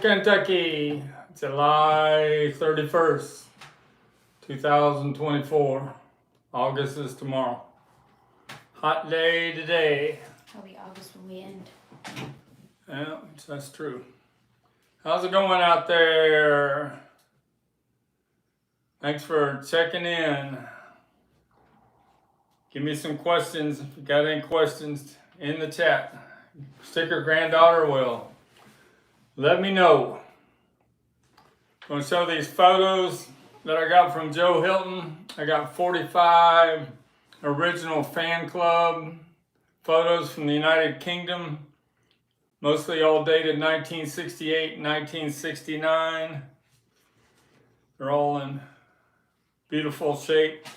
Kentucky, July 31st, 2024. August is tomorrow. Hot day today. It'll be August when we end. Yeah, that's true. How's it going out there? Thanks for checking in. Give me some questions if you got any questions in the chat. Sticker granddaughter will. Let me know. I'm going to show these photos that I got from Joe Hilton. I got 45 original fan club photos from the United Kingdom. Mostly all dated 1968 and 1969. They're all in beautiful shape.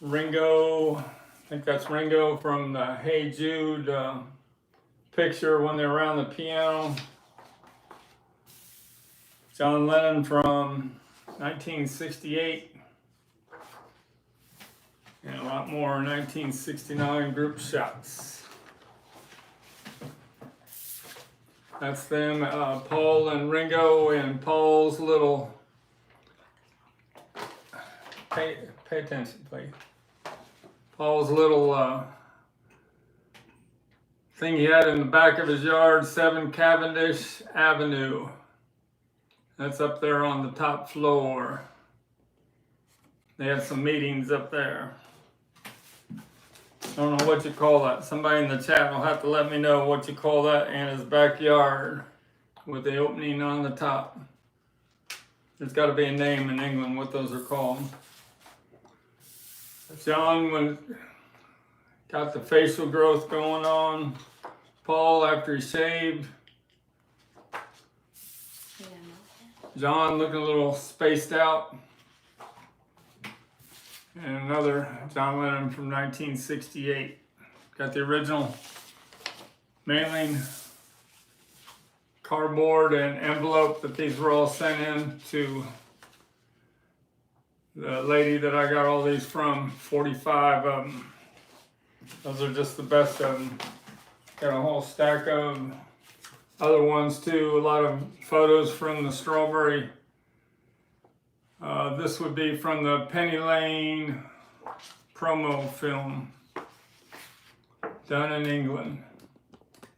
Ringo, I think that's Ringo from the Hey Jude picture when they're around the piano. John Lennon from 1968. And a lot more 1969 group shots. That's them, Paul and Ringo, and Paul's little, pay attention please. Paul's little thing he had in the back of his yard, 7 Cavendish Avenue. That's up there on the top floor. They had some meetings up there. I don't know what you call that. Somebody in the chat will have to let me know what you call that in his backyard with the opening on the top. There's got to be a name in England what those are called. John got the facial growth going on. Paul after he shaved. John looking a little spaced out. And another John Lennon from 1968. Got the original mailing cardboard and envelope that these were all sent in to the lady that I got all these from, 45 of them. Those are just the best of them. Got a whole stack of other ones too. A lot of photos from the Strawberry. This would be from the Penny Lane promo film done in England.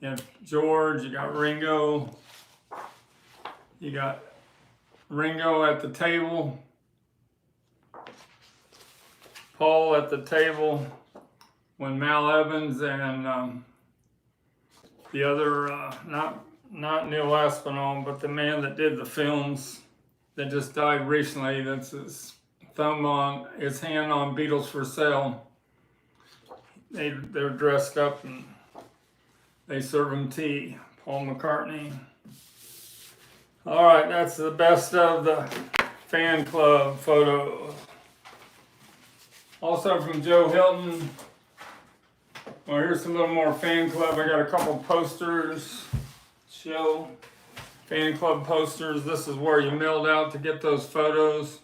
You have George, you got Ringo. You got Ringo at the table. Paul at the table when Mal Evans and the other, not Neil Aspinall, but the man that did the films that just died recently, that's his hand on Beatles for Sale. They're dressed up and they serve him tea. Paul McCartney. All right, that's the best of the fan club photos. Also from Joe Hilton. Well, here's a little more fan club. I got a couple posters. Show fan club posters. This is where you milled out to get those photos.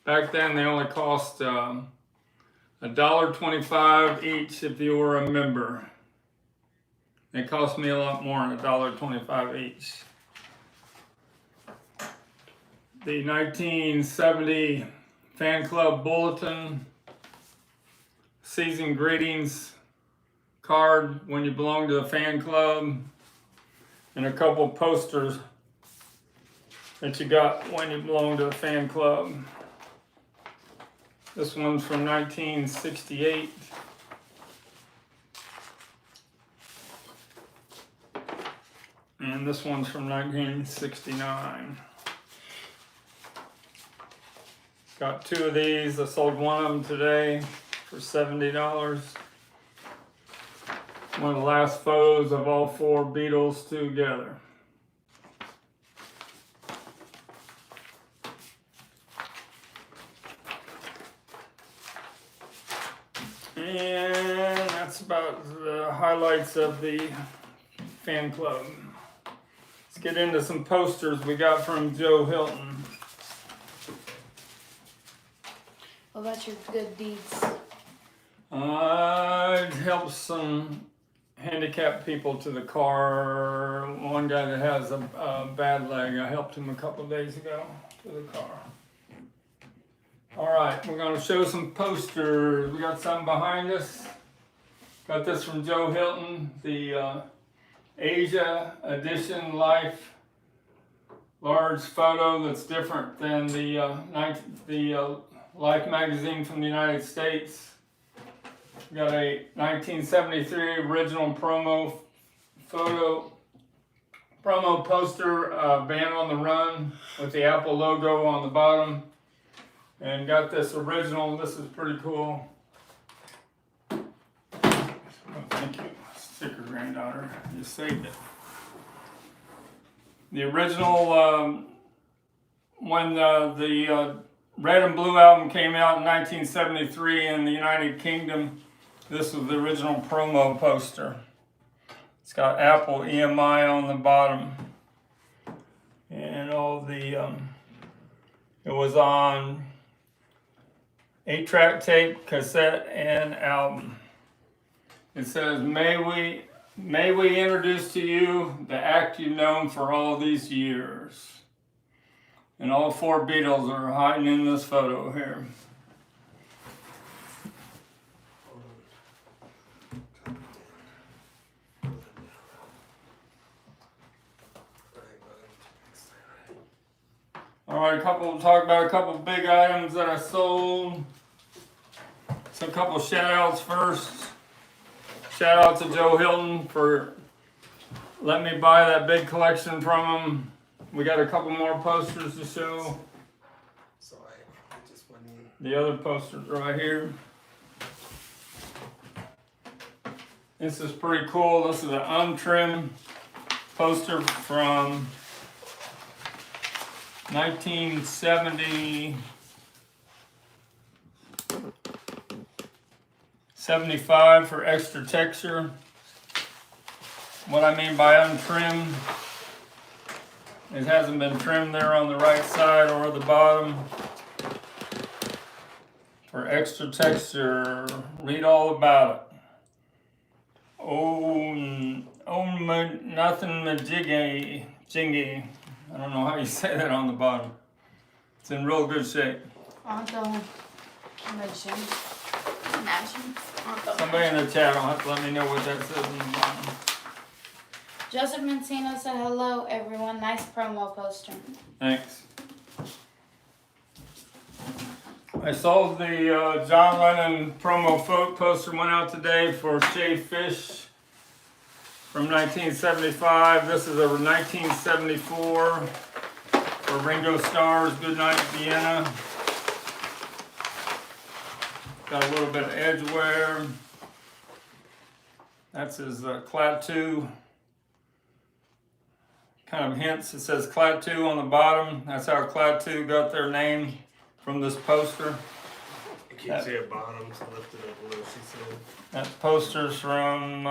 Back then they only cost $1.25 each if you were a member. They cost me a lot more than $1.25 each. The 1970 fan club bulletin, season greetings card when you belong to a fan club, and a couple posters that you got when you belong to a fan club. This one's from 1968. And this one's from 1969. Got 2 of these. I sold one of them today for $70. One of the last photos of all 4 Beatles together. And that's about the highlights of the fan club. Let's get into some posters we got from Joe Hilton. What about your good deeds? It helps handicapped people to the car. One guy that has a bad leg, I helped him a couple of days ago to the car. All right, we're gonna show some posters. We got some behind us. Got this from Joe Hilton, the Asia Edition Life large photo that's different than the Life magazine from the United States. We got a 1973 original promo poster, Band on the Run with the Apple logo on the bottom. And got this original, this is pretty cool. Oh, thank you, sticker granddaughter, you saved it. The original, when the Red and Blue album came out in 1973 in the United Kingdom, this was the original promo poster. It's got Apple EMI on the bottom. And all the, it was on 8-track tape, cassette, and album. It says, may we introduce to you the act you've known for all these years. And all 4 Beatles are hiding in this photo here. All right, talk about a couple big items that I sold. So a couple shout outs first. Shout out to Joe Hilton for letting me buy that big collection from him. We got a couple more posters to show. The other posters right here. This is pretty cool. This is an untrimmed poster from 1975 for extra texture. What I mean by untrimmed, it hasn't been trimmed there on the right side or the bottom. For extra texture, read all about it. Nothing jingy. I don't know how you say that on the bottom. It's in real good shape. Somebody in the chat will have to let me know what that says on the bottom. Joseph Mancino said, hello, everyone. Nice promo poster. Thanks. I sold the John Lennon promo poster, went out today for Shea Fish from 1975. This is a 1974 for Ringo Starr's Goodnight Vienna. Got a little bit of edge wear. That's his Klaatu. Kind of hints, it says Klaatu on the bottom. That's how Klaatu got their name from this poster. You can't see it bottom, so lift it up a little, she said. That poster's from,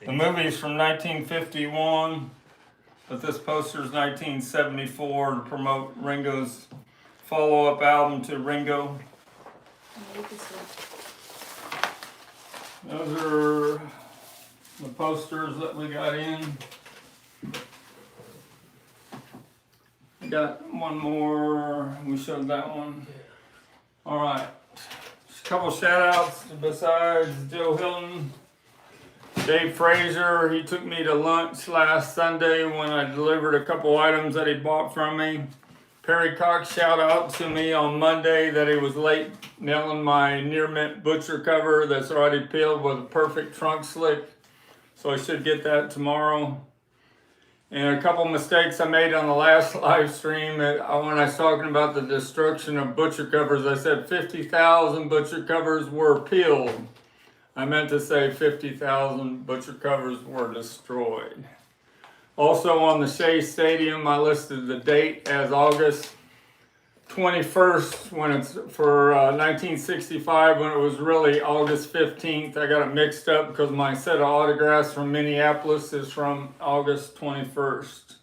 the movie's from 1951, but this poster's 1974 to promote Ringo's follow-up album to Ringo. Those are the posters that we got in. We got one more, we showed that one. All right, just a couple shout outs besides Joe Hilton. Dave Frazier, he took me to lunch last Sunday when I delivered a couple items that he bought from me. Perry Cox shout out to me on Monday that he was late nailing my near mint butcher cover that's already peeled with a perfect trunk slick. So I should get that tomorrow. And a couple mistakes I made on the last live stream. When I was talking about the destruction of butcher covers, I said 50,000 butcher covers were peeled. I meant to say 50,000 butcher covers were destroyed. Also on the Shea Stadium, I listed the date as August 21st when it's for 1965, when it was really August 15th. I got it mixed up because my set of autographs from Minneapolis is from August 21st.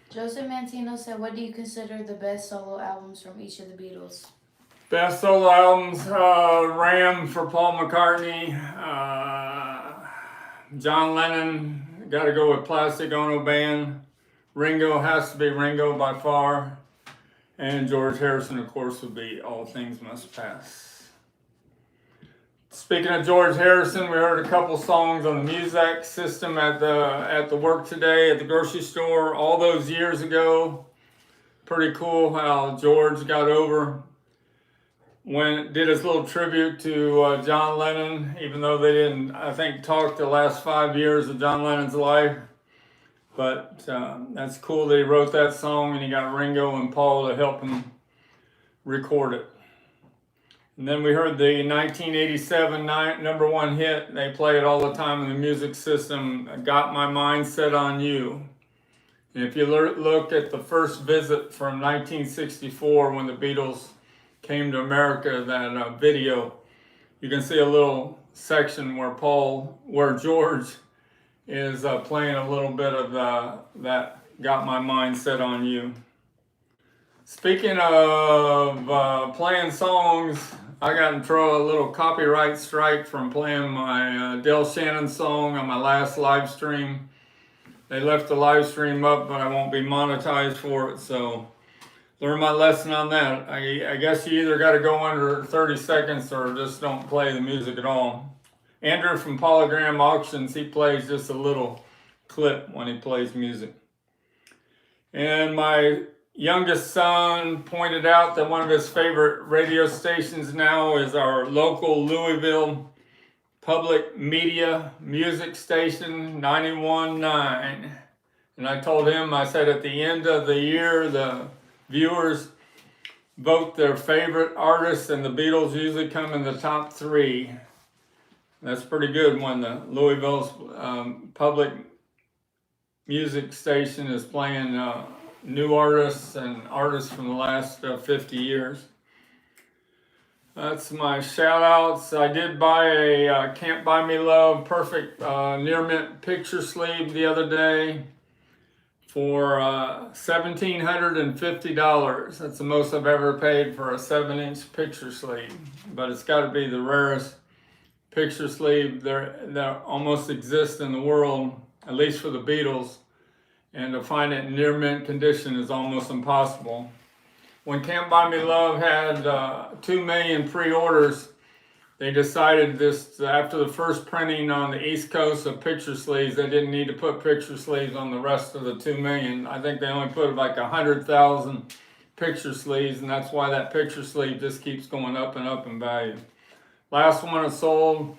Joseph Mantino said, what do you consider the best solo albums from each of the Beatles? Best solo albums, Ram for Paul McCartney, John Lennon, got to go with Plastic Ono Band. Ringo has to be Ringo by far. And George Harrison, of course, would be All Things Must Pass. Speaking of George Harrison, we heard a couple songs on the music system at the work today at the grocery store all those years ago. Pretty cool how George got over when did his little tribute to John Lennon, even though they didn't, I think, talk the last 5 years of John Lennon's life. But that's cool that he wrote that song and he got Ringo and Paul to help him record it. And then we heard the 1987 #1 hit. They play it all the time in the music system, Got My Mind Set on You. And if you look at the first visit from 1964 when the Beatles came to America, that video, you can see a little section where George is playing a little bit of that Got My Mind Set on You. Speaking of playing songs, I got in trouble, a little copyright strike from playing my Del Shannon song on my last live stream. They left the live stream up, but I won't be monetized for it, so learn my lesson on that. I guess you either got to go under 30 seconds or just don't play the music at all. Andrew from Polygram Auctions, he plays just a little clip when he plays music. And my youngest son pointed out that one of his favorite radio stations now is our local Louisville public media music station, 91.9. And I told him, I said at the end of the year, the viewers vote their favorite artists, and the Beatles usually come in the top 3. That's pretty good when the Louisville's public music station is playing new artists and artists from the last 50 years. That's my shout outs. I did buy a Can't Buy Me Love perfect near mint picture sleeve the other day for $1,750. That's the most I've ever paid for a 7-inch picture sleeve, but it's got to be the rarest picture sleeve that almost exists in the world, at least for the Beatles, and to find it in near mint condition is almost impossible. When Can't Buy Me Love had 2 million pre-orders, they decided this after the first printing on the East Coast of picture sleeves, they didn't need to put picture sleeves on the rest of the 2 million. I think they only put like 100,000 picture sleeves, and that's why that picture sleeve just keeps going up and up in value. Last one I sold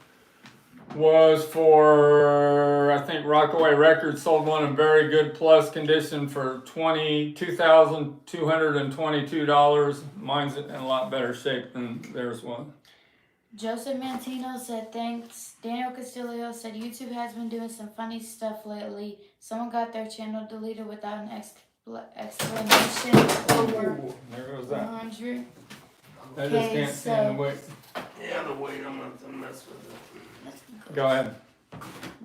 was for, I think Rockaway Records sold one in very good plus condition for $2,222. Mine's in a lot better shape than theirs was. Joseph Mantino said thanks. Daniel Castillo said YouTube has been doing some funny stuff lately. Someone got their channel deleted without an explanation. Over there goes that. 100. I just can't stand the weight. Yeah, the weight, I'm going to mess with it. Go ahead.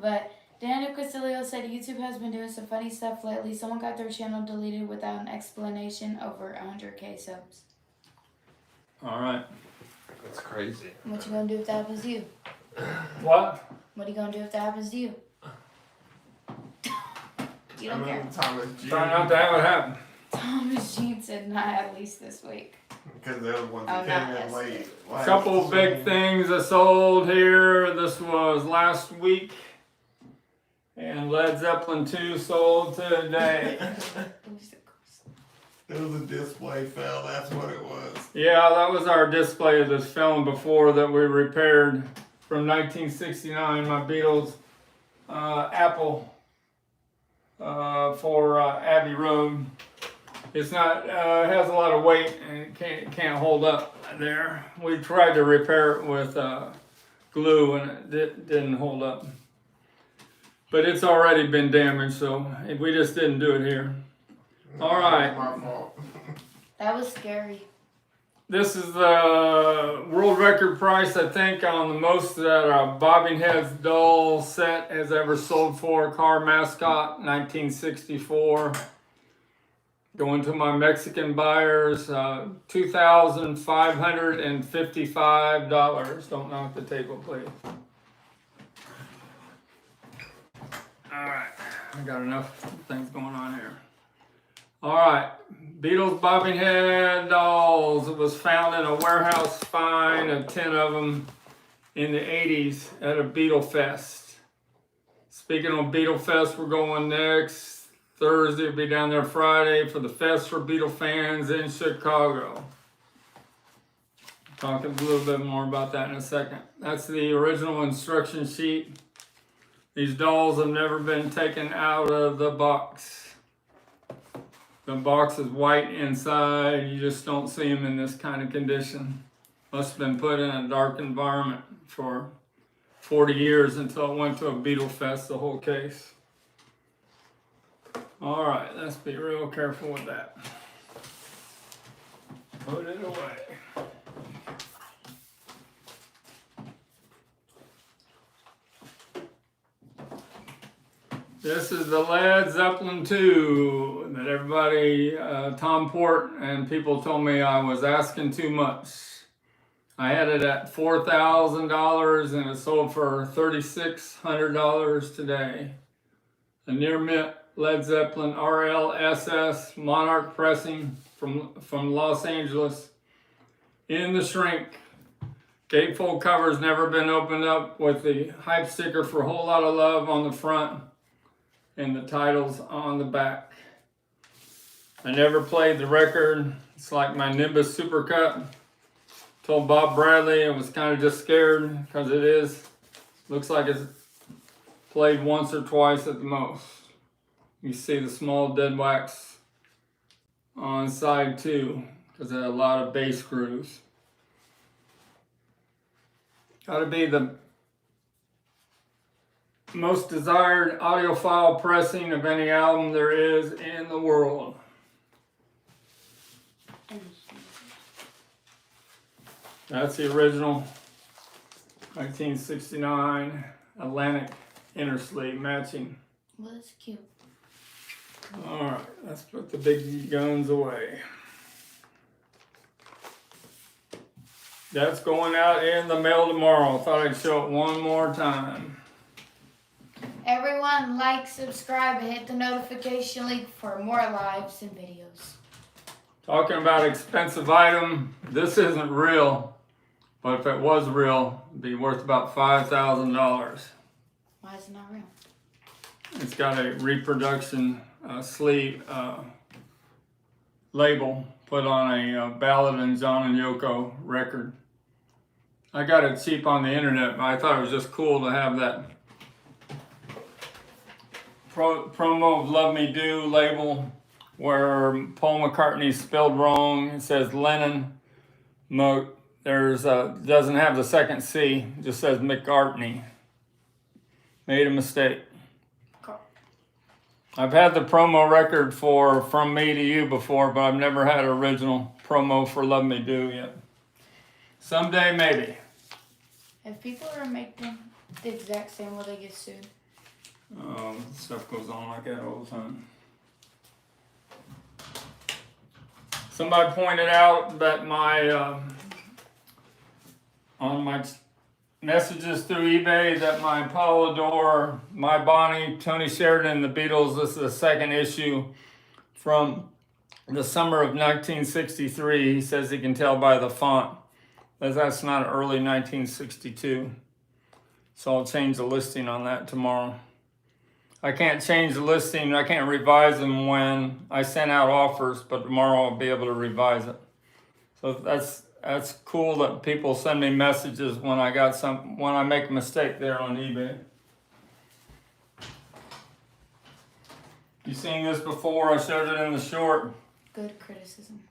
But Daniel Castillo said YouTube has been doing some funny stuff lately. Someone got their channel deleted without an explanation. Over 100K subs. All right. That's crazy. What you gonna do if that happens to you? What? What are you gonna do if that happens to you? You don't care. Try not to have it happen. Thomas Jean said not at least this week. Because the other ones Oh, came not in late. Couple big things I sold here. This was last week. And Led Zeppelin 2 sold today. It was a display fell, that's what it was. Yeah, that was our display of this film before that we repaired from 1969. My Beatles Apple for Abbey Road. It's not, it has a lot of weight and it can't hold up there. We tried to repair it with glue and it didn't hold up. But it's already been damaged, so we just didn't do it here. All right. My fault. That was scary. This is the world record price, I think, on the most that a bobbing heads doll set has ever sold for. Car Mascot, 1964. Going to my Mexican buyers, $2,555. Don't knock the table, please. I got enough things going on here. All right, Beatles bobbing head dolls. It was found in a warehouse find of 10 of them in the 80s at a Beatle Fest. Speaking of Beatle Fest, we're going next Thursday. We'll be down there Friday for the Fest for Beatle fans in Chicago. Talk a little bit more about that in a second. That's the original instruction sheet. These dolls have never been taken out of the box. The box is white inside. You just don't see them in this kind of condition. Must have been put in a dark environment for 40 years until it went to a Beatle Fest, the whole case. All right, let's be real careful with that. Put it away. This is the Led Zeppelin 2 that everybody, Tom Port and people told me I was asking too much. I had it at $4,000 and it sold for $3,600 today. A near mint Led Zeppelin RLSS Monarch pressing from Los Angeles in the shrink. Gatefold cover's never been opened up with the hype sticker for a whole lot of love on the front and the titles on the back. I never played the record. It's like my Nimbus Supercut. Told Bob Bradley I was kind of just scared because looks like it's played once or twice at the most. You see the small dead wax on side 2 because it had a lot of bass grooves. Got to be the most desired audiophile pressing of any album there is in the world. That's the original 1969 Atlantic inner sleeve matching. Well, that's cute. All right, let's put the big guns away. That's going out in the mail tomorrow. Thought I'd show it one more time. Everyone, like, subscribe, and hit the notification link for more lives and videos. Talking about expensive item, this isn't real, but if it was real, it'd be worth about $5,000. Why is it not real? It's got a reproduction sleeve label put on a Ballad and John and Yoko record. I got it cheap on the internet, but I thought it was just cool to have that promo of Love Me Do label where Paul McCartney spelled wrong. It says Lennon. Doesn't have the second C. It just says McCartney. Made a mistake. I've had the promo record for From Me to You before, but I've never had an original promo for Love Me Do yet. Someday, maybe. If people are making the exact same, will they get sued? Stuff goes on like that all the time. Somebody pointed out that on my messages through eBay that my Polydor, My Bonnie, Tony Sheridan, the Beatles, this is the second issue from the summer of 1963. He says he can tell by the font that that's not early 1962. So I'll change the listing on that tomorrow. I can't change the listing. I can't revise them when I send out offers, but tomorrow I'll be able to revise it. So that's cool that people send me messages when I make a mistake there on eBay. You seen this before? I showed it in the short. Good criticism.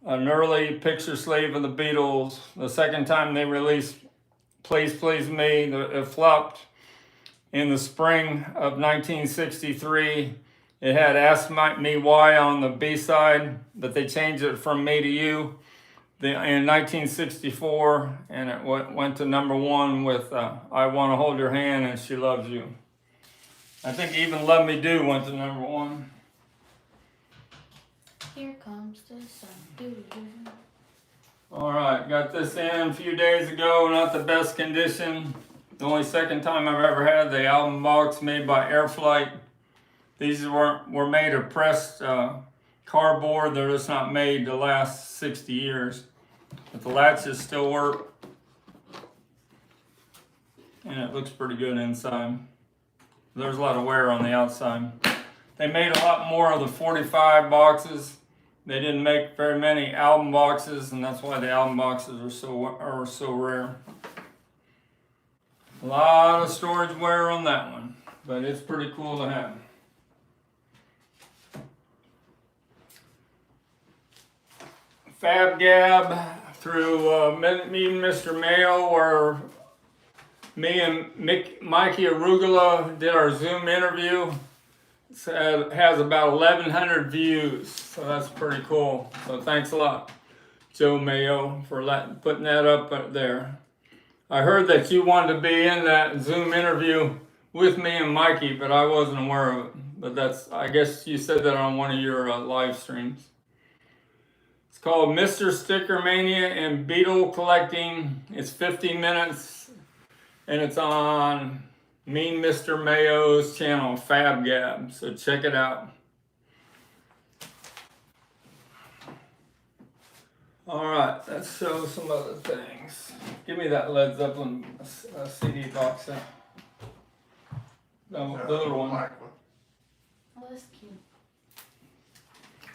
An early picture sleeve of the Beatles. The second time they released Please Please Me, it flopped in the spring of 1963. It had Ask Me Why on the B-side, but they changed it from Me to You in 1964, and it went to #1 with I Want to Hold Your Hand and She Loves You. I think even Love Me Do went to #1. Here comes the sun. Doo-doo-doo. All right, got this in a few days ago, not the best condition. The only second time I've ever had the album box made by Airflight. These were made of pressed cardboard. They're just not made to last 60 years. But the latches still work. And it looks pretty good inside. There's a lot of wear on the outside. They made a lot more of the 45 boxes. They didn't make very many album boxes, and that's why the album boxes are so rare. A lot of storage wear on that one, but it's pretty cool to have. Fab Gab through me and Mr. Mayo, where me and Mikey Arugula did our Zoom interview. It has about 1,100 views, so that's pretty cool. So thanks a lot, Joe Mayo, for putting that up there. I heard that you wanted to be in that Zoom interview with me and Mikey, but I wasn't aware of it. But I guess you said that on one of your live streams. It's called Mr. Stickermania and Beatle Collecting. It's 50 minutes, and it's on Mean Mr. Mayo's channel, Fab Gab. So check it out. All right, let's show some other things. Give me that Led Zeppelin CD box set. No, the little one. Oh, that's cute.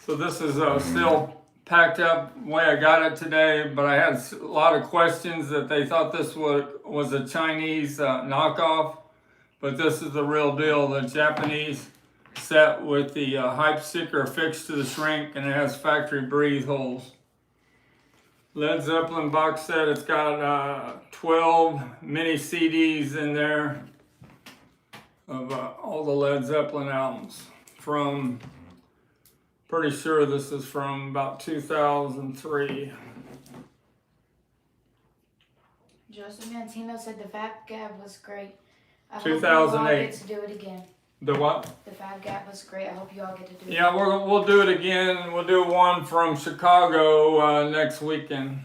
So this is still packed up the way I got it today, but I had a lot of questions that they thought this was a Chinese knockoff, but this is the real deal, the Japanese set with the hype sticker affixed to the shrink, and it has factory breathe holes. Led Zeppelin box set, it's got 12 mini CDs in there of all the Led Zeppelin albums from, pretty sure this is from about 2003. Joseph Mantino said the Fab Gab was great. I hope 2008. you all get to do it again. The what? The Fab Gab was great. I hope you all get to do it. Yeah, we'll do it again. We'll do one from Chicago next weekend.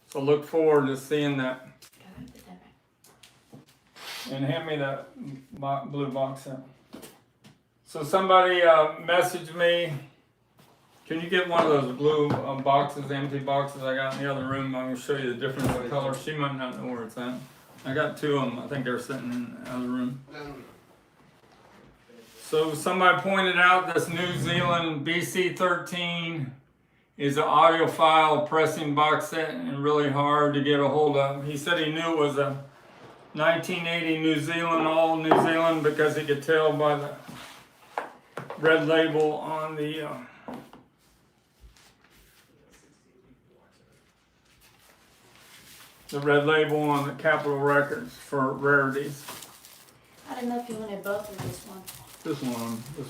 So look forward to seeing that. And hand me that blue box set. So somebody messaged me. Can you get one of those blue boxes, empty boxes I got in the other room? I'm going to show you the difference in color. She might not know where it's at. I got two of them. I think they're sitting in the other room. So somebody pointed out this New Zealand BC13 is an audiophile pressing box set and really hard to get a hold of. He said he knew it was a 1980 New Zealand, all New Zealand, because he could tell by the red label on the red label on the Capitol Records for rarities. I didn't know if you wanted both of this one. This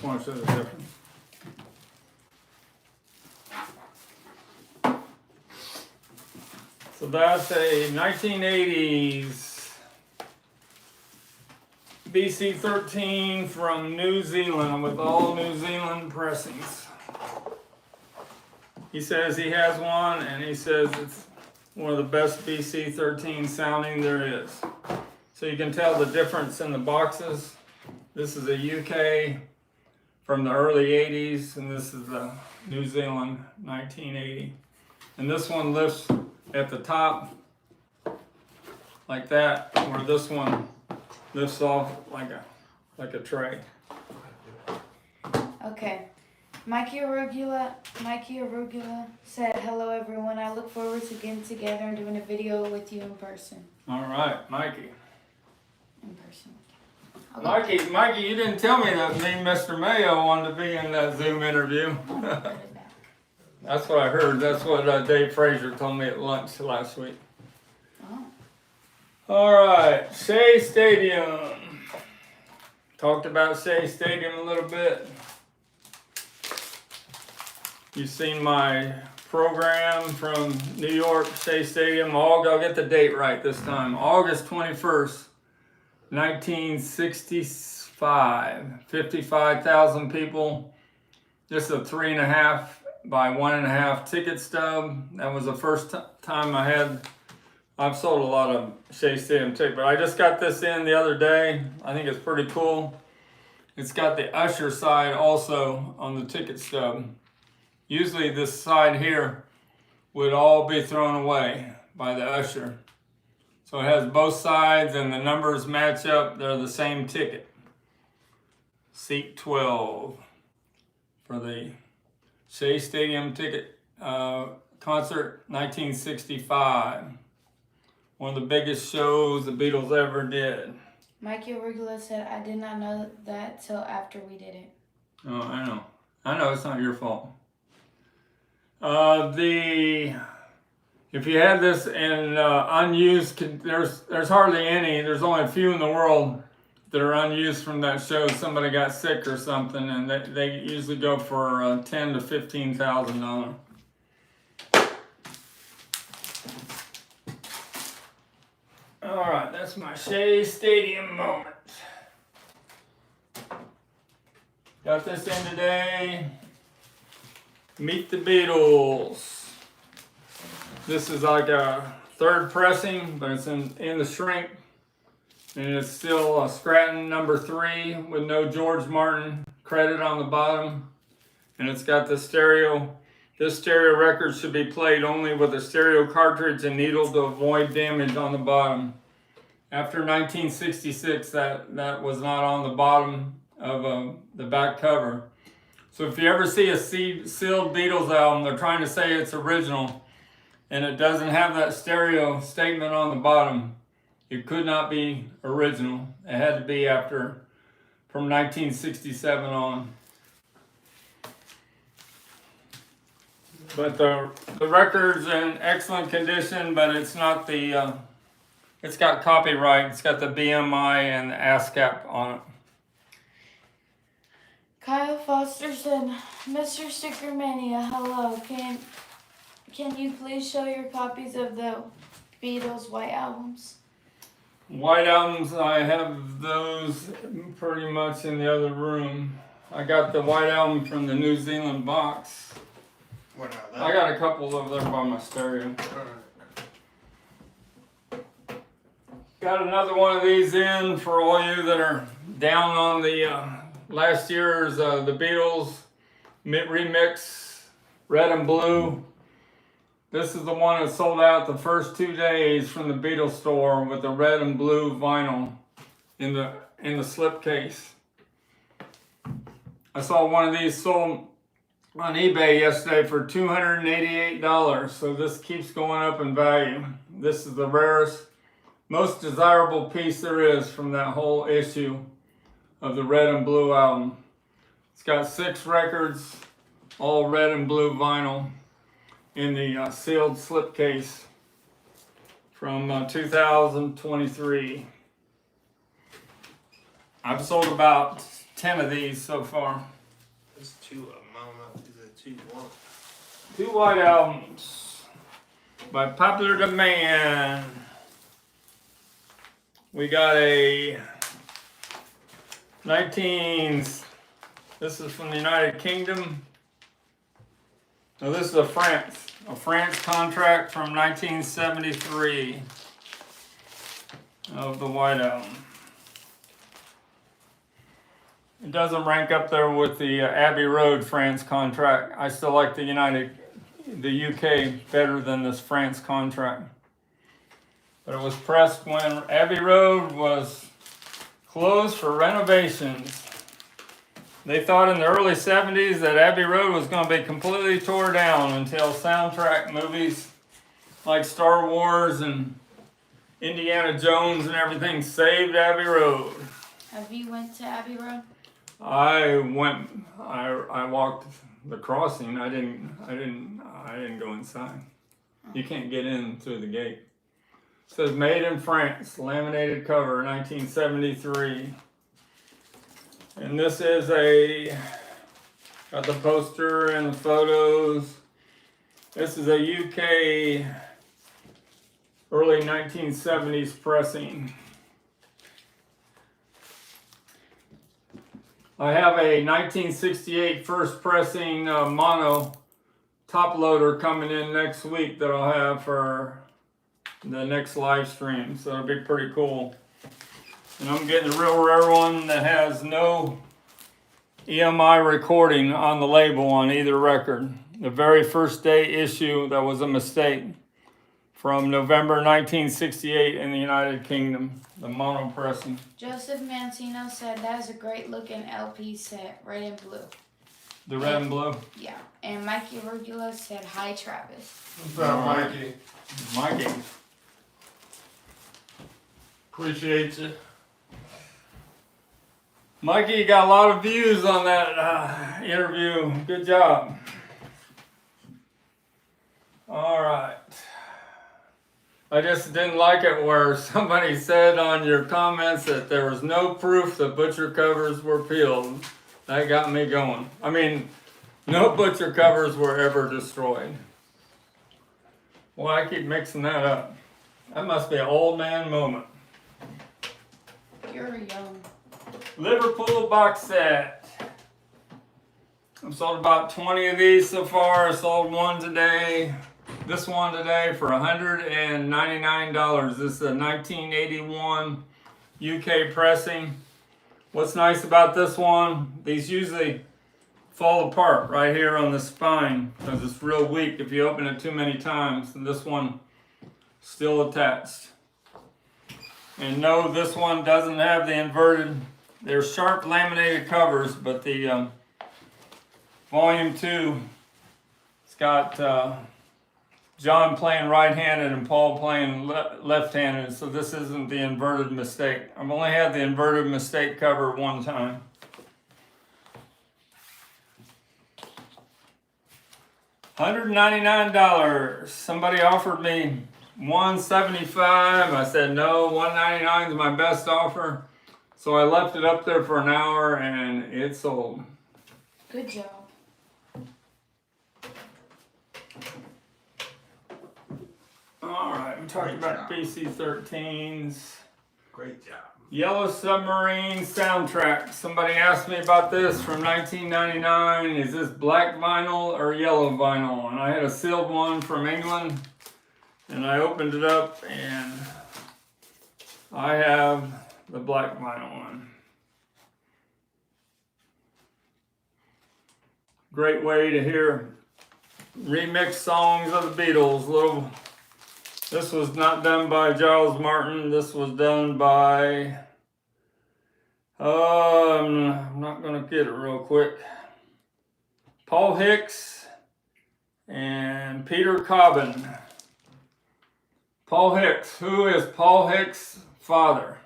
one shows the difference. So that's a 1980s BC13 from New Zealand with all New Zealand pressings. He says he has one, and he says it's one of the best BC13 sounding there is. So you can tell the difference in the boxes. This is a UK from the early 80s, and this is the New Zealand 1980. And this one lifts at the top like that, where this one lifts off like a tray. Okay. Mikey Arugula said, "Hello everyone. I look forward to getting together and doing a video with you in person." All right, Mikey. In person. Mikey, you didn't tell me that me and Mr. Mayo wanted to be in that Zoom interview. That's what I heard. That's what Dave Frazier told me at lunch last week. Oh. All right, Shea Stadium. Talked about Shea Stadium a little bit. You've seen my program from New York, Shea Stadium. I'll get the date right this time. August 21st, 1965. 55,000 people. This is a 3.5 by 1.5 ticket stub. That was the first time I've sold a lot of Shea Stadium tickets, but I just got this in the other day. I think it's pretty cool. It's got the usher side also on the ticket stub. Usually this side here would all be thrown away by the usher. So it has both sides and the numbers match up. They're the same ticket. Seat 12 for the Shea Stadium ticket concert 1965. One of the biggest shows the Beatles ever did. Mikey Rigula said, I did not know that till after we did it. Oh, I know. I know, it's not your fault. If you had this in unused, there's hardly any. There's only a few in the world that are unused from that show. Somebody got sick or something, and they usually go for $10,000 to $15,000. All right, that's my Shea Stadium moment. Got this in today. Meet the Beatles. This is like a third pressing, but it's in the shrink. And it's still a Scranton number 3 with no George Martin credit on the bottom. And it's got the stereo. This stereo record should be played only with a stereo cartridge and needle to avoid damage on the bottom. After 1966, that was not on the bottom of the back cover. So if you ever see a sealed Beatles album, they're trying to say it's original, and it doesn't have that stereo statement on the bottom, it could not be original. It had to be from 1967 on. But the record's in excellent condition, but it's not the, it's got copyright. It's got the BMI and the ASCAP on it. Kyle Foster said, Mr. Stickermania, hello. Can you please show your copies of the Beatles White Albums? White albums, I have those pretty much in the other room. I got the White Album from the New Zealand box. What are I got a couple over there by my stereo. Got another one of these in for all you that are down on the last year's the Beatles remix, Red and Blue. This is the one that sold out the first 2 days from the Beatles store with the red and blue vinyl in the slipcase. I saw one of these sold on eBay yesterday for $288, so this keeps going up in value. This is the rarest, most desirable piece there is from that whole issue of the Red and Blue album. It's got 6 records, all red and blue vinyl in the sealed slipcase from 2023. I've sold about 10 of these so far. There's 2 of them. I don't know if these are 2 ones. 2 white albums by popular demand. We got a this is from the United Kingdom. Now this is a France contract from 1973 of the White Album. It doesn't rank up there with the Abbey Road France contract. I still like the UK better than this France contract. But it was pressed when Abbey Road was closed for renovations. They thought in the early 70s that Abbey Road was going to be completely tore down until soundtrack movies like Star Wars and Indiana Jones and everything saved Abbey Road. Have you went to Abbey Road? I walked the crossing. I didn't go inside. You can't get in through the gate. It says made in France, laminated cover, 1973. And this is got the poster and the photos. This is a UK early 1970s pressing. I have a 1968 first pressing mono top loader coming in next week that I'll have for the next live stream, so it'll be pretty cool. And I'm getting a real rare one that has no EMI recording on the label on either record. The very first day issue, that was a mistake, from November 1968 in the United Kingdom, the mono pressing. Joseph Mantino said that is a great looking LP set, red and blue. The red and blue? Yeah. And Mikey Regula said, hi, Travis. What's up, Mikey? Mikey. Appreciate you. Mikey, you got a lot of views on that interview. Good job. All right. I just didn't like it where somebody said on your comments that there was no proof the butcher covers were peeled. That got me going. I mean, no butcher covers were ever destroyed. Well, I keep mixing that up. That must be an old man moment. You're young. Liverpool box set. I've sold about 20 of these so far. I sold one today. This one today for $199. This is a 1981 UK pressing. What's nice about this one, these usually fall apart right here on the spine because it's real weak if you open it too many times. And this one still attached. And no, this one doesn't have the inverted. They're sharp laminated covers, but the volume 2, it's got John playing right-handed and Paul playing left-handed, so this isn't the inverted mistake. I've only had the inverted mistake cover one time. $199. Somebody offered me $175. I said no, $199 is my best offer. So I left it up there for an hour and it sold. Good job. Alright, we talked Great about job. PC-13s. Great job. Yellow Submarine soundtrack. Somebody asked me about this from 1999. Is this black vinyl or yellow vinyl? And I had a sealed one from England. And I opened it up and I have the black vinyl one. Great way to hear remix songs of the Beatles. This was not done by Giles Martin. This was done by, I'm not going to get it real quick. Paul Hicks and Peter Cobbin. Paul Hicks. Who is Paul Hicks' father?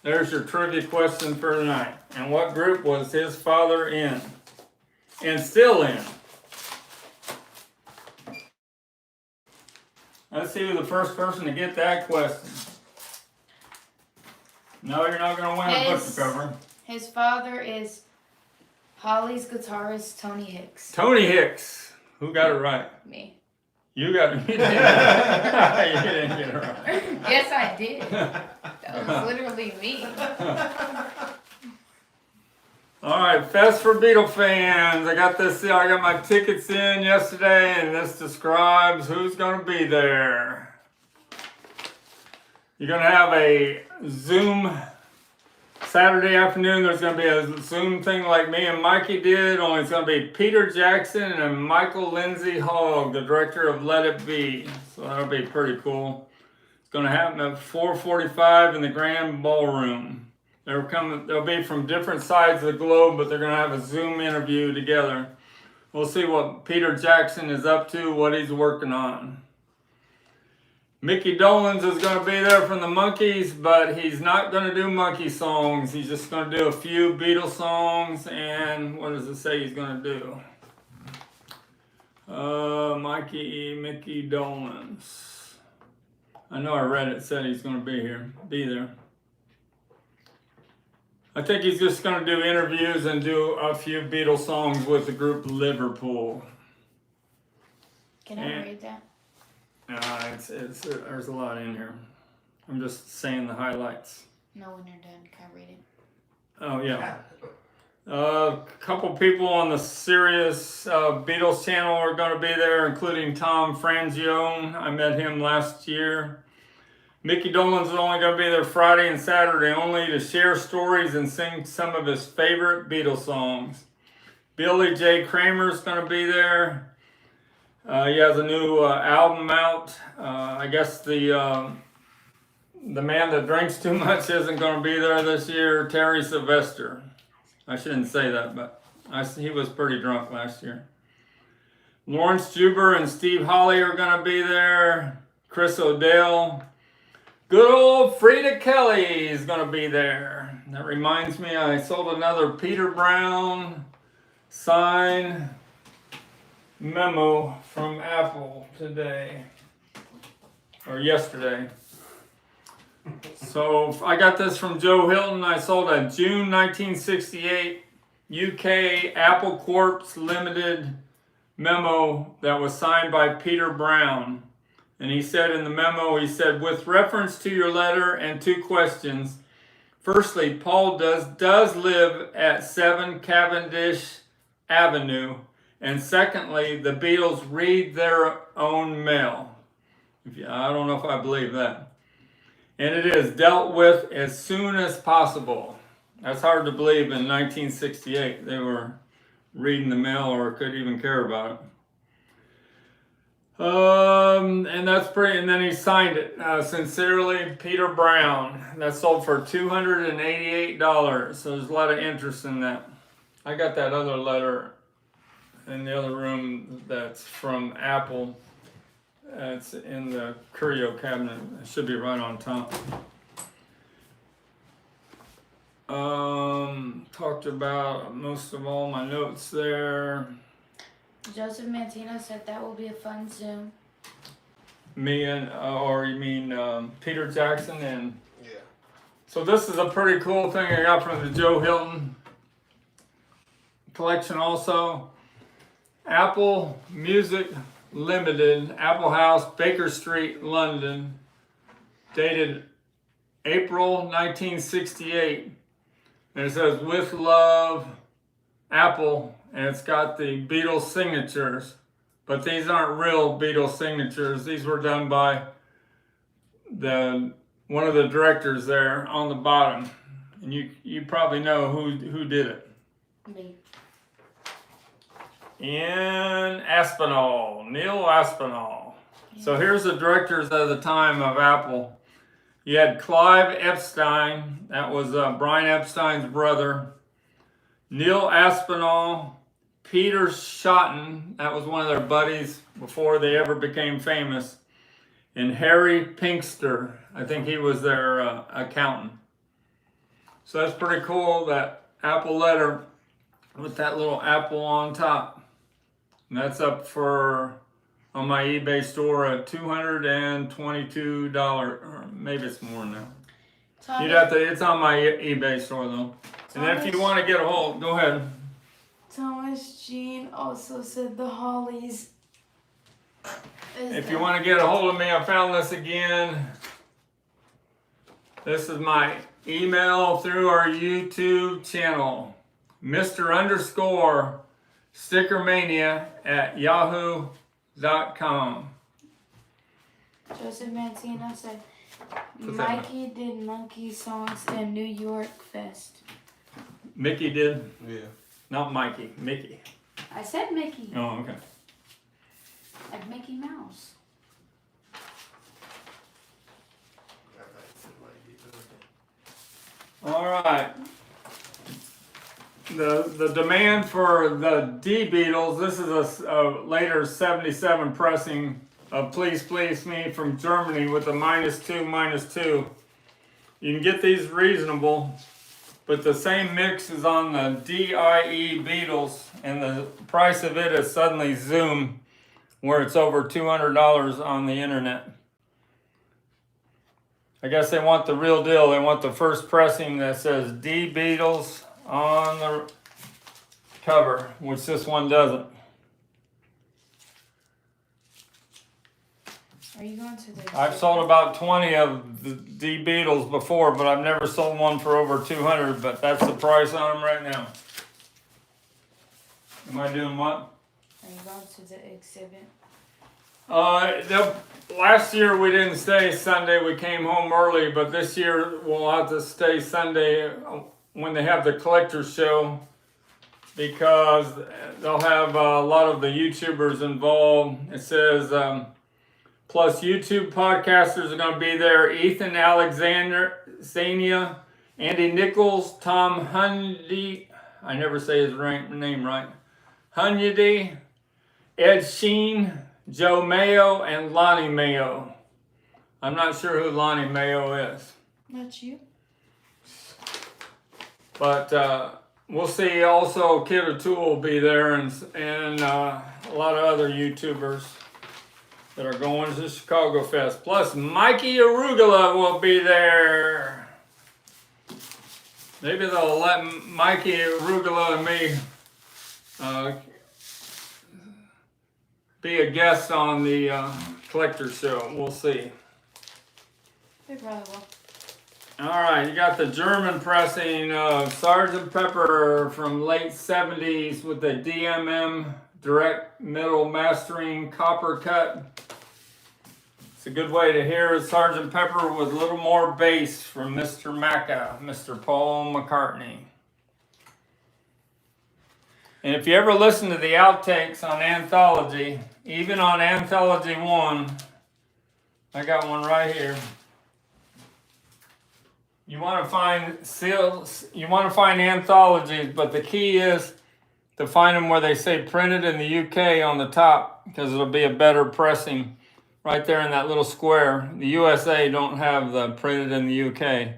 There's your trivia question for tonight. And what group was his father in? And still in? Let's see who the first person to get that question. No, you're not going to win a butcher cover. His father is Holly's guitarist, Tony Hicks. Tony Hicks. Who got it right? Me. You got it. You didn't get it right. Yes, I did. That was literally me. All right, Fest for Beatle fans. I got my tickets in yesterday, and this describes who's going to be there. You're going to have a Zoom Saturday afternoon. There's going to be a Zoom thing like me and Mikey did, only it's going to be Peter Jackson and Michael Lindsay Hogg, the director of Let It Be. So that'll be pretty cool. It's going to happen at 4:45 in the Grand Ballroom. They'll be from different sides of the globe, but they're going to have a Zoom interview together. We'll see what Peter Jackson is up to, what he's working on. Mickey Dolenz is going to be there from the Monkees, but he's not going to do Monkey songs. He's just going to do a few Beatles songs, and what does it say he's going to do? Mickey Dolenz. I know I read it said he's going to be there. I think he's just going to do interviews and do a few Beatles songs with the group Liverpool. Can I read that? There's a lot in here. I'm just saying the highlights. No, when you're done, can I read it? Oh, yeah. A couple people on the Sirius Beatles channel are going to be there, including Tom Frangione. I met him last year. Mickey Dolenz is only going to be there Friday and Saturday only to share stories and sing some of his favorite Beatles songs. Billy J. Kramer's going to be there. He has a new album out. I guess the man that drinks too much isn't going to be there this year, Terry Sylvester. I shouldn't say that, but he was pretty drunk last year. Lawrence Juber and Steve Holly are going to be there. Chris O'Dell. Good old Frida Kelly is going to be there. That reminds me, I sold another Peter Brown signed memo from Apple today. Or yesterday. So I got this from Joe Hilton. I sold a June 1968 UK Apple Corps Limited memo that was signed by Peter Brown. And he said in the memo, he said, with reference to your letter and 2 questions. Firstly, Paul does live at 7 Cavendish Avenue. And secondly, the Beatles read their own mail. I don't know if I believe that. And it is dealt with as soon as possible. That's hard to believe in 1968. They were reading the mail or could even care about it. And that's pretty, and then he signed it. Sincerely, Peter Brown. That sold for $288. So there's a lot of interest in that. I got that other letter in the other room that's from Apple. It's in the curio cabinet. It should be right on top. Talked about most of all my notes there. Joseph Mantino said that will be a fun Zoom. Me and, or you mean Peter Jackson and... Yeah. So this is a pretty cool thing I got from the Joe Hilton collection also. Apple Music Limited, Apple House, Baker Street, London, dated April 1968. And it says, with love, Apple, and it's got the Beatles signatures. But these aren't real Beatles signatures. These were done by one of the directors there on the bottom. And you probably know who did it. Me. Ian Aspinall, Neil Aspinall. So here's the directors at the time of Apple. You had Clive Epstein, that was Brian Epstein's brother. Neil Aspinall, Peter Shotton, that was one of their buddies before they ever became famous. And Harry Pinkster, I think he was their accountant. So that's pretty cool, that Apple letter with that little apple on top. And that's up for, on my eBay store at $222, or maybe it's more now. Thomas, You'd have to, it's on my eBay store though. And then if you want to get a hold, go ahead. Thomas Jean also said the Hollies. If you want to get a hold of me, I found this again. This is my email through our YouTube channel. Mr._StickerMania@yahoo.com. Joseph Mantino said What's that? Mikey did monkey songs in New York Fest. Mickey did? Yeah. Not Mikey, Mickey. I said Mickey. Oh, okay. Like Mickey Mouse. All right. The demand for the D Beatles, this is a later 77 pressing of Please Please Me from Germany with the -2. You can get these reasonable, but the same mix is on the DIE Beatles, and the price of it is suddenly Zoom, where it's over $200 on the internet. I guess they want the real deal. They want the first pressing that says D Beatles on the cover, which this one doesn't. Are you going to the... I've sold about 20 of the D Beatles before, but I've never sold one for over 200, but that's the price on them right now. Am I doing what? Are you going to the exhibit? Last year we didn't stay Sunday, we came home early, but this year we'll have to stay Sunday when they have the collector's show. because they'll have a lot of the YouTubers involved. It says, plus YouTube podcasters are going to be there. Ethan Alexander, Sania, Andy Nichols, Tom Hundy, I never say his name right, Hunyadi, Ed Sheen, Joe Mayo, and Lonnie Mayo. I'm not sure who Lonnie Mayo is. Not you. But we'll see. Also, Kid O'Toole will be there, and a lot of other YouTubers that are going to Chicago Fest. Plus, Mikey Arugula will be there. Maybe they'll let Mikey Arugula and me be a guest on the collector show. We'll see. They probably will. All right, you got the German pressing of Sgt. Pepper from late 70s with the DMM direct middle mastering copper cut. It's a good way to hear Sgt. Pepper with a little more bass from Mr. Macca, Mr. Paul McCartney. And if you ever listen to the outtakes on Anthology, even on Anthology 1, I got one right here. You want to find seals, you want to find anthologies, but the key is to find them where they say printed in the UK on the top, because it'll be a better pressing right there in that little square. The USA don't have the printed in the UK.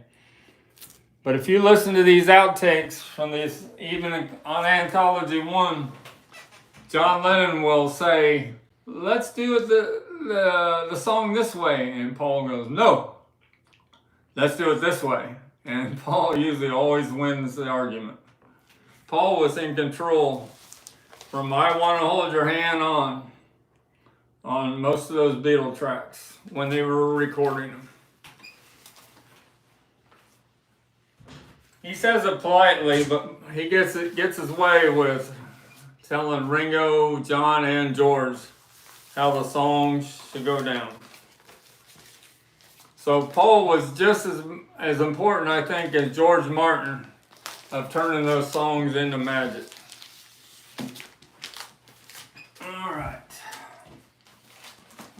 But if you listen to these outtakes from these, even on Anthology 1, John Lennon will say, let's do it the song this way. And Paul goes, no. Let's do it this way. And Paul usually always wins the argument. Paul was in control from I Want to Hold Your Hand on most of those Beatle tracks when they were recording them. He says it politely, but he gets his way with telling Ringo, John, and George how the songs should go down. So Paul was just as important, I think, as George Martin of turning those songs into magic. All right.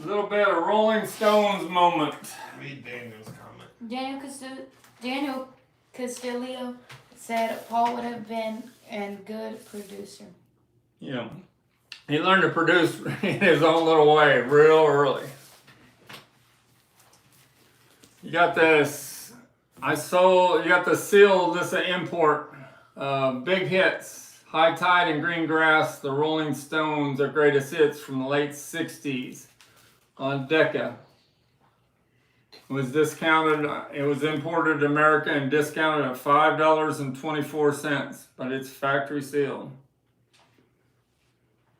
A little bit of Rolling Stones moment. Read Daniel's comment. Daniel Castillo said Paul would have been a good producer. Yeah. He learned to produce in his own little way real early. You got this, you got the seal, this import, big hits, High Tide and Green Grass, the Rolling Stones, their greatest hits from the late 60s on Decca. It was discounted, it was imported to America and discounted at $5.24, but it's factory sealed.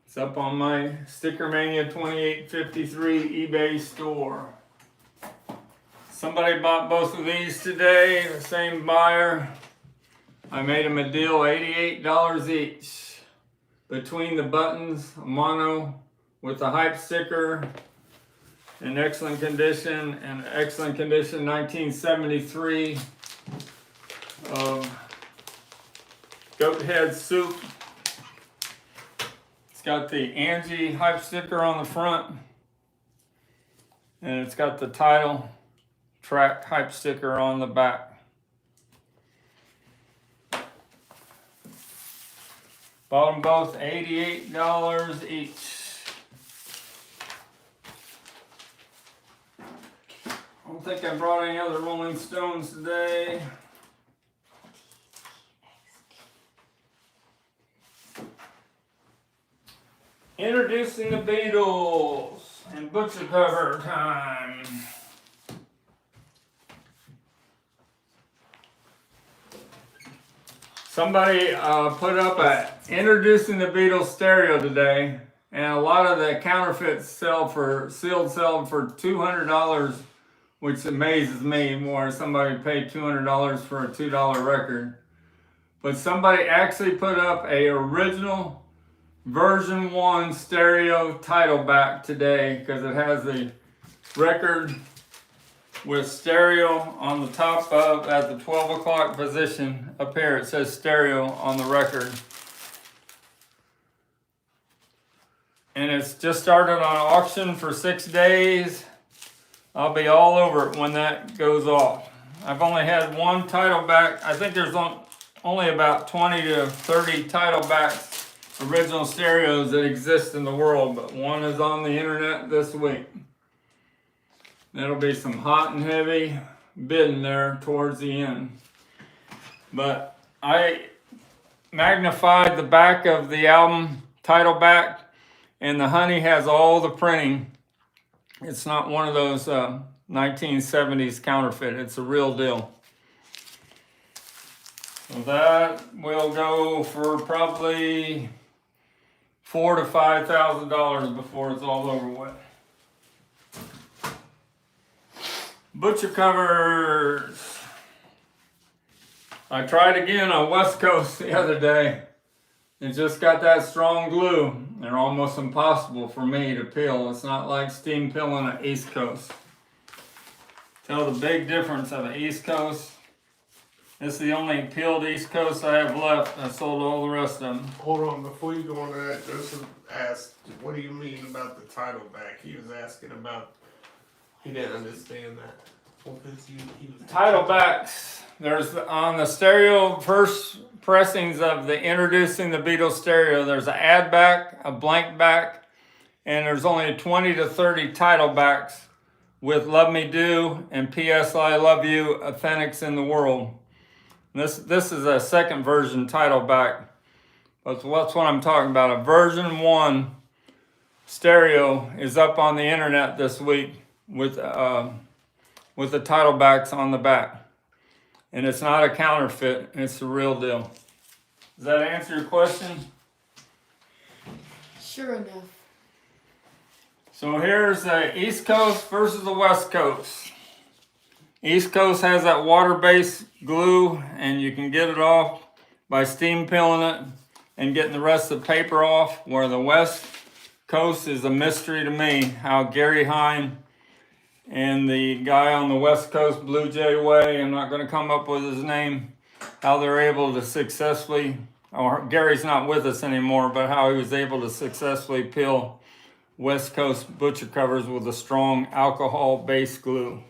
It's up on my STICKERMANIA 2853 eBay store. Somebody bought both of these today, the same buyer. I made them a deal, $88 each. Between the buttons, a mono with a hype sticker in excellent condition, and excellent condition 1973 goat head soup. It's got the Angie hype sticker on the front, and it's got the title track hype sticker on the back. Bought them both $88 each. I don't think I brought any other Rolling Stones today. Introducing the Beatles and butcher cover time. Somebody put up introducing the Beatles stereo today, and a lot of the counterfeits sealed for $200, which amazes me more. Somebody paid $200 for a $2 record, but somebody actually put up a original version 1 stereo title back today, because it has the record with stereo on the top of, at the 12 o'clock position up here. It says stereo on the record. and it's just started on auction for 6 days. I'll be all over it when that goes off. I've only had one title back. I think there's only about 20 to 30 title backs, original stereos that exist in the world, but one is on the internet this week. That'll be some hot and heavy bidding there towards the end. But I magnified the back of the album title back, and the honey has all the printing. It's not one of those 1970s counterfeit. It's a real deal. So that will go for probably $4,000 to $5,000 before it's all over with. Butcher covers. I tried again on West Coast the other day. It just got that strong glue. They're almost impossible for me to peel. It's not like steam peeling an East Coast. Tell the big difference of an East Coast. This is the only peeled East Coast I have left. I sold all the rest of them. Hold on, before you go on to that, Joseph asked, what do you mean about the title back? He was asking about, he didn't understand that. Well, 'cause he was Title backs. There's on the stereo first pressings of the Introducing the Beatles stereo. There's an ad back, a blank back, and there's only 20 to 30 title backs with Love Me Do and P.S. I Love You authentics in the world. This is a second version title back. That's what I'm talking about. A version 1 stereo is up on the internet this week with the title backs on the back. And it's not a counterfeit, it's the real deal. Does that answer your question? Sure enough. So here's the East Coast versus the West Coast. East Coast has that water-based glue, and you can get it off by steam peeling it and getting the rest of the paper off, where the West Coast is a mystery to me, how Gary Hine and the guy on the West Coast, Blue Jay Way, I'm not going to come up with his name, how they're able to successfully, or Gary's not with us anymore, but how he was able to successfully peel West Coast butcher covers with a strong alcohol-based glue.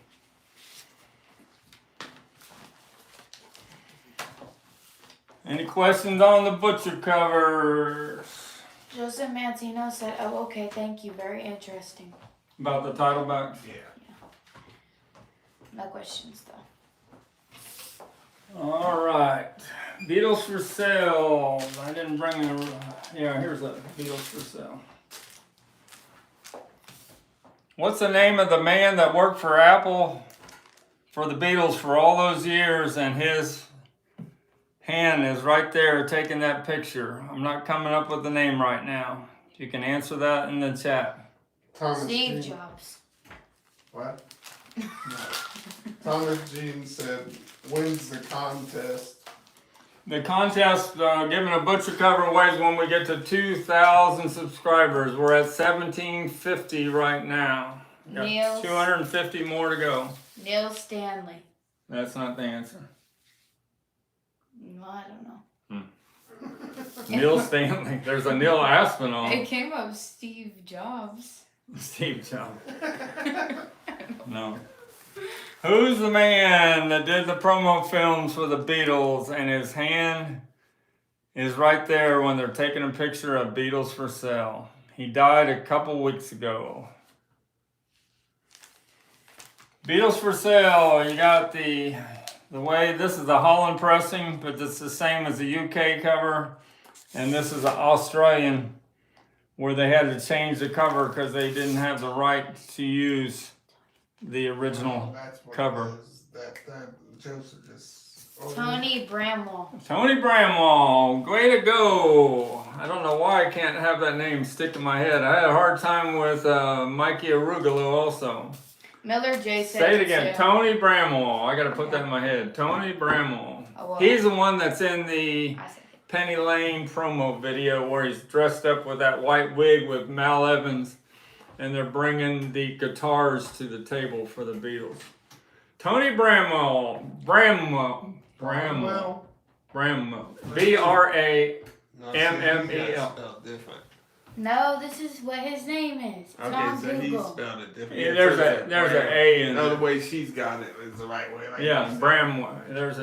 Any questions on the butcher covers? Joseph Mantino said, oh, okay, thank you. Very interesting. About the title backs? Yeah. No questions, though. All right. Beatles for sale. I didn't bring the... Yeah, here's a Beatles for sale. What's the name of the man that worked for Apple for the Beatles for all those years, and his hand is right there taking that picture? I'm not coming up with the name right now. You can answer that in the chat. Thomas Steve Jean- Jobs. What? Thomas Jean said, wins the contest. The contest, giving a butcher cover away when we get to 2,000 subscribers. We're at 1,750 right now. Got Neil. 250 more to go. Neil Stanley. That's not the answer. No, I don't know. Neil Stanley. There's a Neil Aspinall. It came up Steve Jobs. Steve Jobs. No. Who's the man that did the promo films for the Beatles, and his hand is right there when they're taking a picture of Beatles for sale? He died a couple weeks ago. Beatles for sale. You got the way, this is the Holland pressing, but it's the same as the UK cover, and this is an Australian, where they had to change the cover because they didn't have the right to use the original That's what cover. it was, that Joseph just... Tony Bramwell. Tony Bramwell, way to go. I don't know why I can't have that name stick in my head. I had a hard time with Mikey Arugalo also. Miller J said Say it again, too. Tony Bramwell. I gotta put that in my head. Tony Bramwell. Oh, well. He's the one that's in the I said it. Penny Lane promo video where he's dressed up with that white wig with Mal Evans, and they're bringing the guitars to the table for the Beatles. Tony Bramwell. Bramwell. Well, B-R-A. no, M.M.E.L. see, you got spelled different. No, this is what his name is. It's Okay, on so he Google. spelled it different. Yeah, there's a A in No, the it. way she's got it is the right way. Like Yeah, you said. Bramwell. There's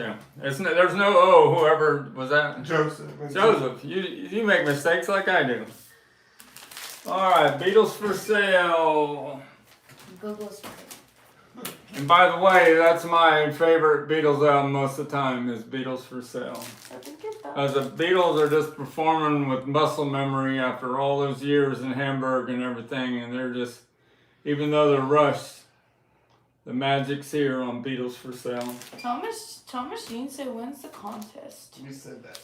no O. Whoever was that? Joseph. Joseph. You make mistakes like I do. All right, Beatles for sale. Google's right. And by the way, that's my favorite Beatles album most of the time is Beatles for Sale. So think about As the Beatles are just performing with muscle memory after all those years in Hamburg and everything, and they're just, even though they're rushed, the magic's here on Beatles for Sale. Thomas Jean said, when's the contest? You said that.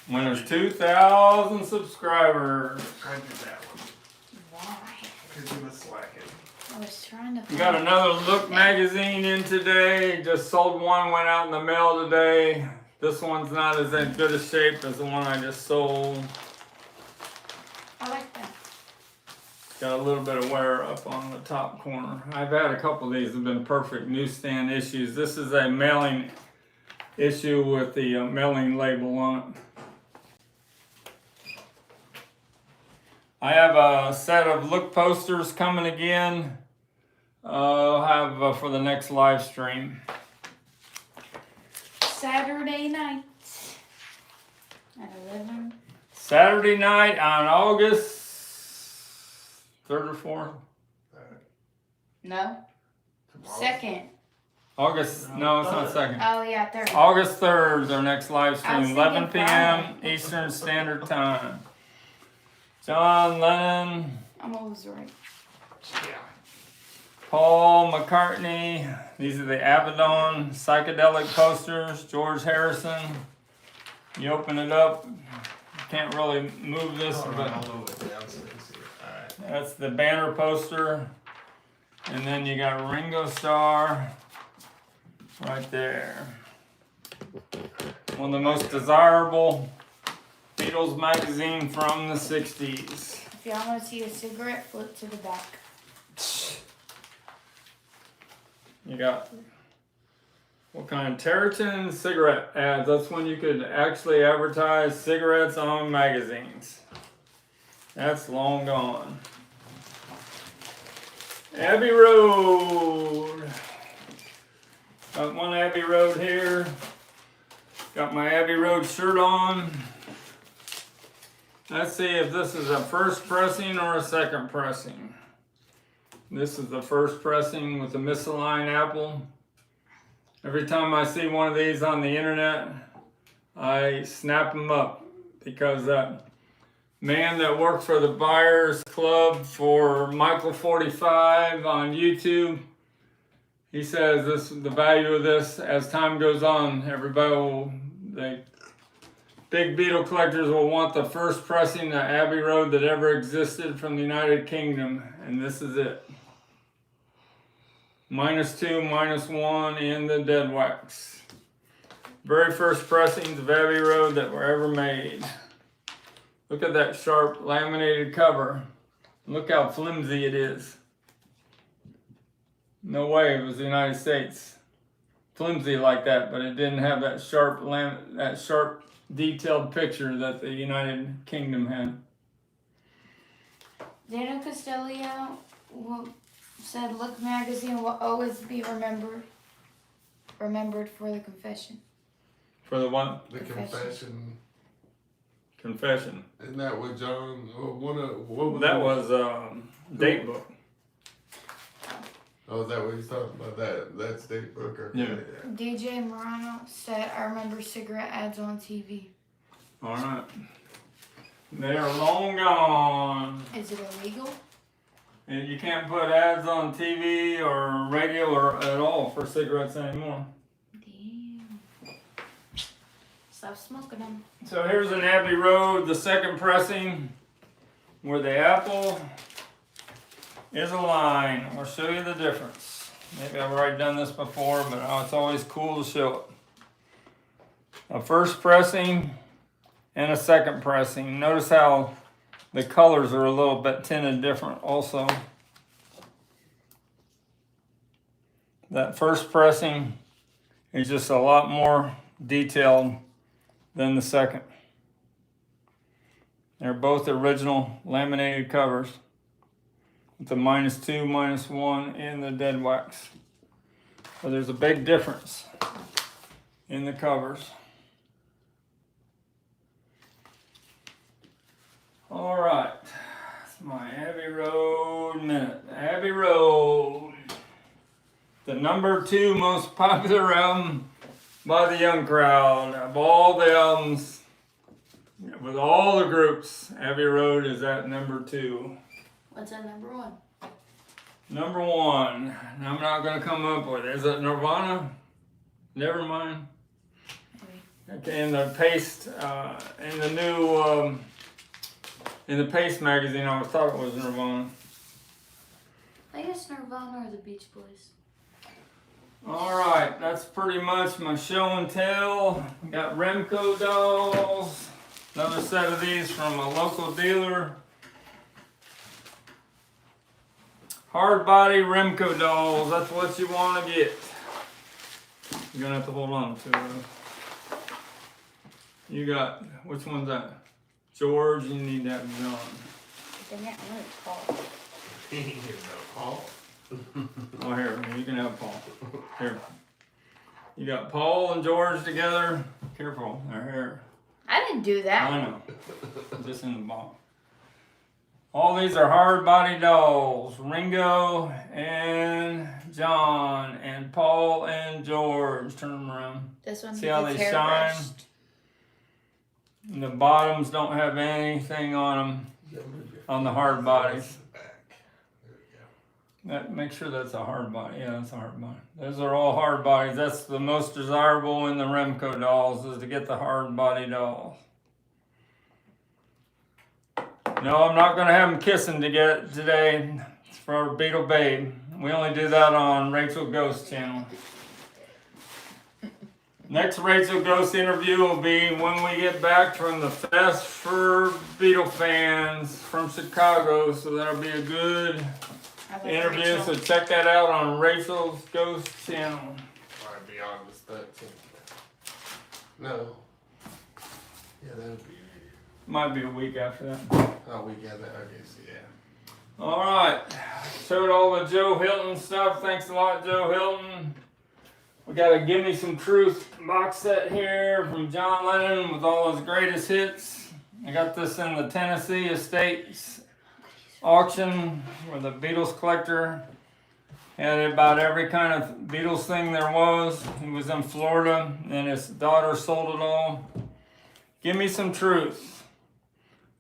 When there's 2,000 subscribers. I did that one. Why? Because you was slacking. I was trying to We got another Look magazine in today. Just sold one, went out in the mail today. This one's not as in good a shape as the one I just sold. I like that. Got a little bit of wear up on the top corner. I've had a couple of these have been perfect newsstand issues. This is a mailing issue with the mailing label on it. I have a set of Look posters coming again. I'll have for the next live stream. Saturday night at 11. Saturday night on August 3rd or 4th? No. Tomorrow. 2nd. August, no, it's not 2nd. Oh yeah, 3rd. August 3rd is our next live I was stream, thinking 11 p.m. Friday. Eastern Standard Time. John Lennon, I'm always right. Yeah. Paul McCartney. These are the Abaddon psychedelic posters. George Harrison. You open it up. You can't really move this, All but right, I'll move it down so you can see it. All right. that's the banner poster. And then you got Ringo Starr right there. One of the most desirable Beatles magazine from the 60s. If y'all want to see a cigarette, flip to the back. You got what kind? Territon cigarette ads. That's when you could actually advertise cigarettes on magazines. That's long gone. Abbey Road. Got one Abbey Road here. Got my Abbey Road shirt on. Let's see if this is a first pressing or a second pressing. This is the first pressing with the misaligned apple. Every time I see one of these on the internet, I snap them up because that man that worked for the Buyers Club for Michael 45 on YouTube, he says the value of this as time goes on, big Beatle collectors will want the first pressing of Abbey Road that ever existed from the United Kingdom, and this is it. -2, -1 in the dead wax. Very first pressings of Abbey Road that were ever made. Look at that sharp laminated cover. Look how flimsy it is. No way it was the United States. Flimsy like that, but it didn't have that sharp detailed picture that the United Kingdom had. Daniel Costello said, "Look magazine will always be remembered for the confession." For the one The confession. confession. Isn't that what John? What was That it? was date book. Oh, is that what he's talking about? That's Dave Booker. Yeah. DJ Morano said, "I remember cigarette ads on TV." All right. They are long gone. Is it illegal? And you can't put ads on TV or radio or at all for cigarettes anymore. Damn. Stop smoking them. So here's an Abbey Road, the second pressing, where the apple is a line. I'll show you the difference. Maybe I've already done this before, but it's always cool to show it. A first pressing and a second pressing. Notice how the colors are a little bit tinted different also. That first pressing is just a lot more detailed than the second. They're both original laminated covers with the -2, -1 in the dead wax. So there's a big difference in the covers. All right, that's my Abbey Road minute. Abbey Road, the #2 most popular album by the young crowd of all the albums. With all the groups, Abbey Road is at #2. What's at number 1? #1, and I'm not gonna come up with it. Is it Nirvana? Never mind. Okay, in the Paste, in the new, in the Paste magazine, I thought it was Nirvana. I guess Nirvana or the Beach Boys. All right, that's pretty much my show and tell. Got Remco dolls. Another set of these from a local dealer. Hard body Remco dolls, that's what you want to get. You're gonna have to hold on to it. You got, which one's that? George, you need that John. Dang it, I know it's Paul. Paul. Oh, here, you can have Paul. Here. You got Paul and George together. Careful, they're here. I didn't do that. I know. Just in the box. All these are hard body dolls. Ringo and John and Paul and George. Turn them around. This one See how gets they hair shine? brushed. And the bottoms don't have anything on them, on the hard bodies. Make sure that's a hard body. Yeah, that's a hard body. Those are all hard bodies. That's the most desirable in the Remco dolls, is to get the hard body dolls. No, I'm not going to have them kissing today. It's for our Beatle Babe. We only do that on Rachel Ghost channel. Next Rachel Ghost interview will be when we get back from the Fest for Beatle fans from Chicago. So that'll be a good interview. So check that out on Rachel's Ghost channel. Might be August 13th. No. Yeah, that'll be. Might be a week after that. Oh, we got that. I guess, yeah. All right. Showed all the Joe Hilton stuff. Thanks a lot, Joe Hilton. We got a Give Me Some Truth box set here from John Lennon with all his greatest hits. I got this in the Tennessee Estates auction where the Beatles collector had about every kind of Beatles thing there was. He was in Florida and his daughter sold it all. Give Me Some Truth.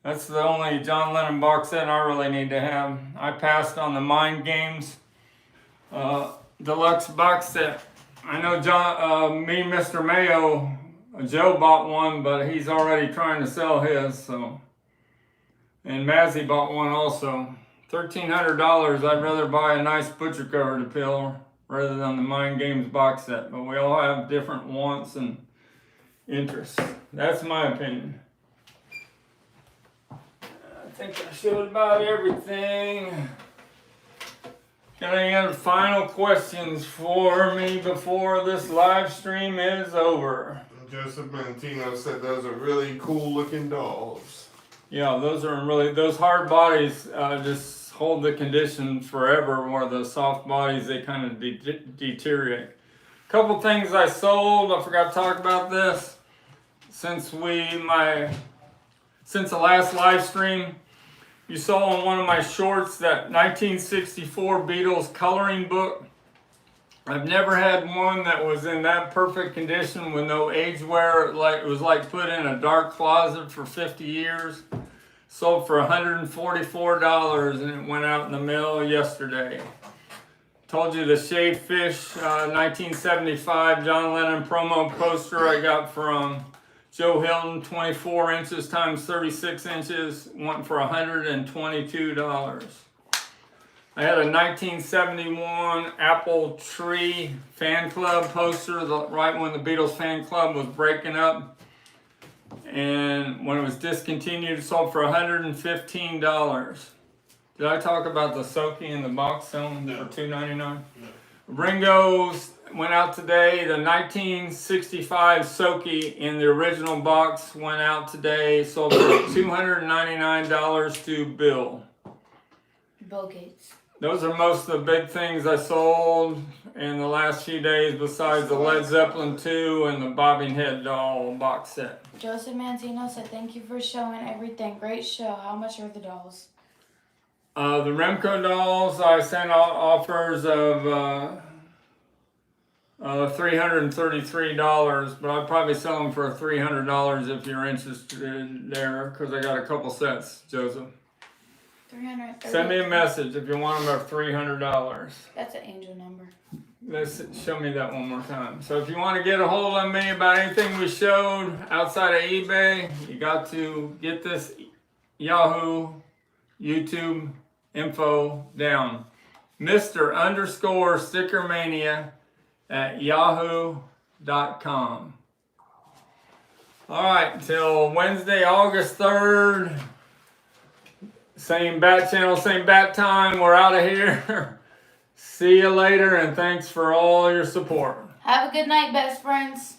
That's the only John Lennon box set I really need to have. I passed on the Mind Games deluxe box set. I know me, Mr. Mayo, Joe bought one, but he's already trying to sell his, so. And Mazzy bought one also. $1,300, I'd rather buy a nice butcher cover to peel rather than the Mind Games box set. But we all have different wants and interests. That's my opinion. I think I showed about everything. Got any other final questions for me before this live stream is over? Joseph Mantino said those are really cool looking dolls. Yeah, those hard bodies just hold the condition forever, where the soft bodies, they kind of deteriorate. Couple things I sold, I forgot to talk about this. Since the last live stream, you saw in one of my shorts that 1964 Beatles coloring book. I've never had one that was in that perfect condition with no age wear. It was like put in a dark closet for 50 years. Sold for $144 and it went out in the mail yesterday. Told you the Shea Fish 1975 John Lennon promo poster I got from Joe Hilton, 24 inches times 36 inches, went for $122. I had a 1971 Apple Tree fan club poster, right when the Beatles fan club was breaking up. And when it was discontinued, it sold for $115. Did I talk about the Soaky in the box selling for $2.99? No. Ringo's went out today. The 1965 Soaky in the original box went out today. Sold for $299 to Bill. Bill Gates. Those are most of the big things I sold in the last few days, besides the Led Zeppelin 2 and the bobbing head doll box set. Joseph Mantino said, thank you for showing everything. Great show. How much are the dolls? The Remco dolls, I sent out offers of $333, but I'd probably sell them for $300 if you're interested there, because I got a couple sets, Joseph. 330. Send me a message if you want them for $300. That's an angel number. Let's show me that one more time. So if you want to get a hold of me about anything we showed outside of eBay, you got to get this Yahoo, YouTube info down. Mr_StickerMania at yahoo.com. All right, till Wednesday, August 3rd. Same bat channel, same bat time. We're out of here. See you later, and thanks for all your support. Have a good night, best friends.